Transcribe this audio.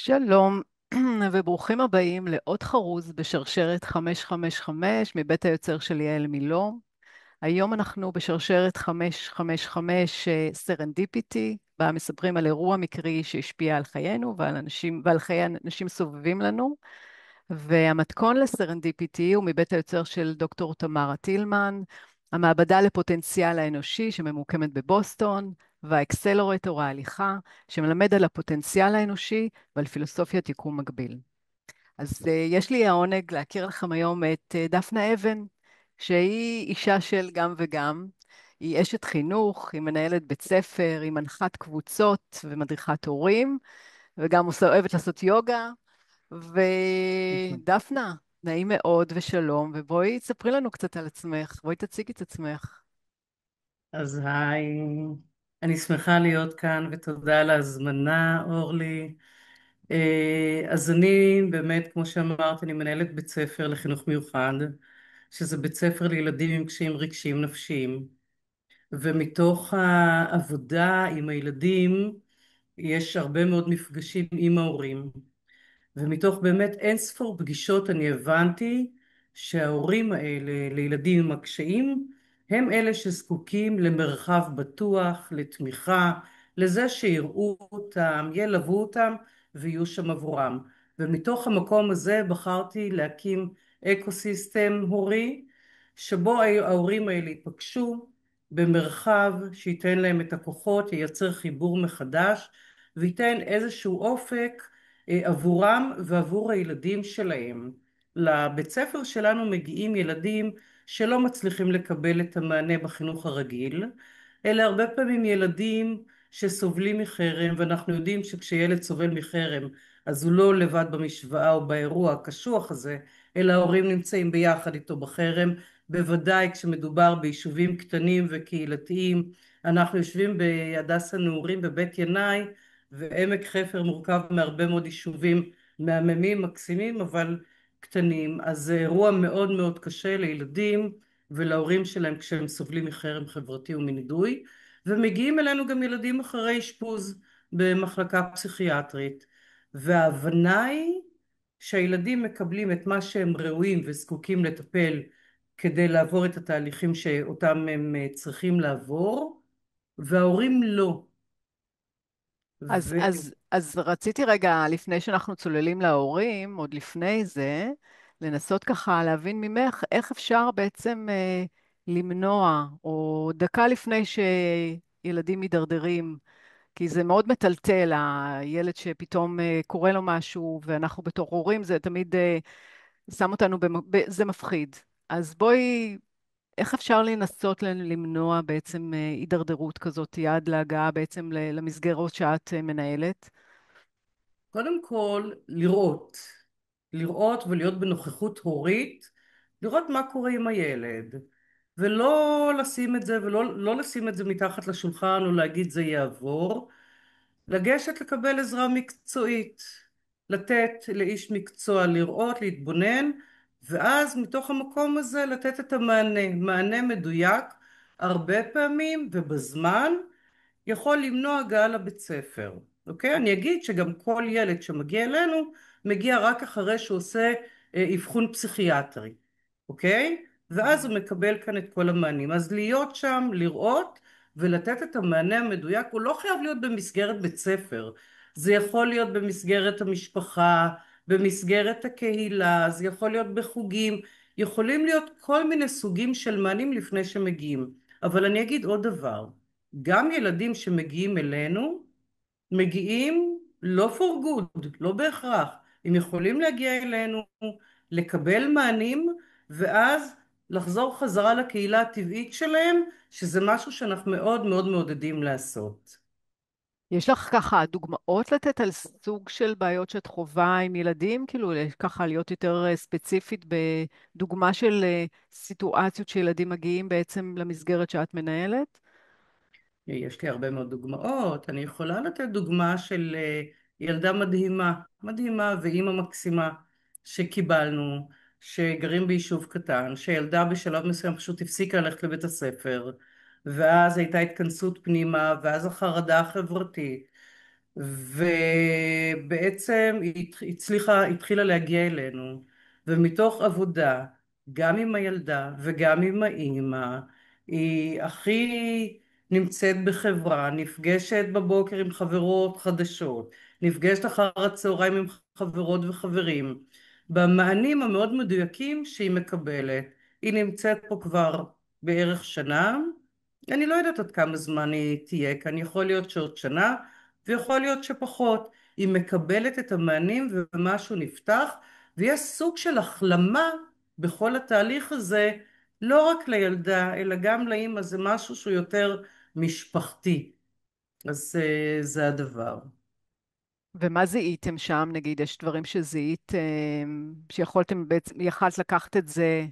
שלום וברוכים הבאים לעוד חרוז בשרשרת 555 מבית היוצר של יעל מילוא. היום אנחנו בשרשרת 555 סרנדיפיטי, בה מספרים על אירוע מקרי שהשפיע על חיינו ועל חיי אנשים סובבים לנו. והמתכון לסרנדיפיטי הוא מבית היוצר של דוקטור תמרה טילמן, המעבדה לפוטנציאל האנושי שממוקמת בבוסטון, והאקסלורטור ההליכה שמלמד על הפוטנציאל האנושי ועל פילוסופיית יקום מקביל. אז יש לי העונג להכיר לכם היום את דפנה אבן, שהיא אישה של גם וגם. היא אשת חינוך, היא מנהלת בית ספר, היא מנחת קבוצות ומדריכת הורים, וגם אוהבת לעשות יוגה. ודפנה, נעים מאוד ושלום, ובואי תספרי לנו קצת על עצמך, בואי תציגי את עצמך. אז היי, אני שמחה להיות כאן ותודה על ההזמנה, אורלי. אז אני באמת, כמו שאמרת, אני מנהלת בית ספר לחינוך מיוחד, שזה בית ספר לילדים עם קשיים רגשיים נפשיים. ומתוך העבודה עם הילדים יש הרבה מאוד מפגשים עם ההורים. ומתוך באמת אין ספור פגישות אני הבנתי שההורים האלה לילדים עם הקשיים הם אלה שזקוקים למרחב בטוח, לתמיכה, לזה שיראו אותם, ילוו אותם ויהיו שם עבורם. ומתוך המקום הזה בחרתי להקים אקוסיסטם הורי שבו ההורים האלה ייפגשו במרחב שייתן להם את הכוחות, ייצר חיבור מחדש וייתן איזשהו אופק עבורם ועבור הילדים שלהם. לבית ספר שלנו מגיעים ילדים שלא מצליחים לקבל את המענה בחינוך הרגיל, אלה הרבה פעמים ילדים שסובלים מחרם, ואנחנו יודעים שכשילד סובל מחרם אז הוא לא לבד במשוואה או באירוע הקשוח הזה, אלא ההורים נמצאים ביחד איתו בחרם, בוודאי כשמדובר ביישובים קטנים וקהילתיים. אנחנו יושבים בהדסה נעורים בבית ינאי, ועמק חפר מורכב מהרבה מאוד יישובים מהממים, מקסימים, אבל קטנים. אז זה אירוע מאוד מאוד קשה לילדים ולהורים שלהם כשהם סובלים מחרם חברתי ומנידוי. ומגיעים אלינו גם ילדים אחרי אשפוז במחלקה פסיכיאטרית. וההבנה היא שהילדים מקבלים את מה שהם ראויים וזקוקים לטפל כדי לעבור את התהליכים שאותם הם צריכים לעבור, וההורים לא. אז רציתי רגע, לפני שאנחנו צוללים להורים, עוד לפני זה, לנסות ככה להבין ממך איך אפשר בעצם למנוע, או דקה לפני שילדים מידרדרים, כי זה מאוד מטלטל, הילד שפתאום קורה לו משהו, ואנחנו בתור הורים, זה תמיד שם אותנו, זה מפחיד. אז בואי, איך אפשר לנסות למנוע בעצם הידרדרות כזאת עד להגעה בעצם למסגרות שאת מנהלת? קודם כל, לראות ולהיות בנוכחות הורית, לראות מה קורה עם הילד, ולא לשים את זה, ולא לשים את זה מתחת לשולחן, או להגיד זה יעבור, לגשת לקבל עזרה מקצועית, לתת לאיש מקצוע לראות, להתבונן, ואז מתוך המקום הזה לתת את המענה, מענה מדויק, הרבה פעמים ובזמן, יכול למנוע הגעה לבית ספר. אוקיי? אני אגיד שגם כל ילד שמגיע אלינו מגיע רק אחרי שהוא עושה אבחון פסיכיאטרי. אוקיי? ואז הוא מקבל כאן את כל המענים. אז להיות שם, לראות ולתת את המענה המדויק, הוא לא חייב להיות במסגרת בית ספר. זה יכול להיות במסגרת המשפחה, במסגרת הקהילה, זה יכול להיות בחוגים, יכולים להיות כל מיני סוגים של מענים לפני שמגיעים. אבל אני אגיד עוד דבר. גם ילדים שמגיעים אלינו מגיעים לא for good, לא בהכרח. הם יכולים להגיע אלינו, לקבל מענים, ואז לחזור חזרה לקהילה הטבעית שלהם, שזה משהו שאנחנו מאוד מאוד מעודדים לעשות. יש לך ככה דוגמאות לתת על סוג של בעיות שאת חווה עם ילדים? כאילו ככה להיות יותר ספציפית בדוגמה של סיטואציות שילדים מגיעים בעצם למסגרת שאת מנהלת? יש לי הרבה מאוד דוגמאות. אני יכולה לתת דוגמה של ילדה מדהימה, מדהימה ואימא מקסימה שקיבלנו, שגרים ביישוב קטן, שילדה בשלב מסוים פשוט הפסיקה ללכת לבית הספר, ואז הייתה התכנסות פנימה, ואז החרדה החברתית, ובעצם היא התחילה להגיע אלינו, ומתוך עבודה, גם עם הילדה וגם עם האימא, היא הכי נמצאת בחברה, נפגשת בבוקר עם חברות חדשות, נפגשת אחר הצהריים עם חברות וחברים, במענים המאוד מדויקים שהיא מקבלת. היא נמצאת פה כבר בערך שנה, אני לא יודעת עוד כמה זמן היא תהיה כאן, יכול להיות שעוד שנה, ויכול להיות שפחות. היא מקבלת את המענים ומשהו נפתח, ויש סוג של החלמה בכל התהליך הזה, לא רק לילדה, אלא גם לאמא, זה משהו שהוא יותר משפחתי. אז זה הדבר. ומה זיהיתם שם? נגיד, יש דברים שזיהיתם, שיכולתם בעצם, יכלת לקחת את זה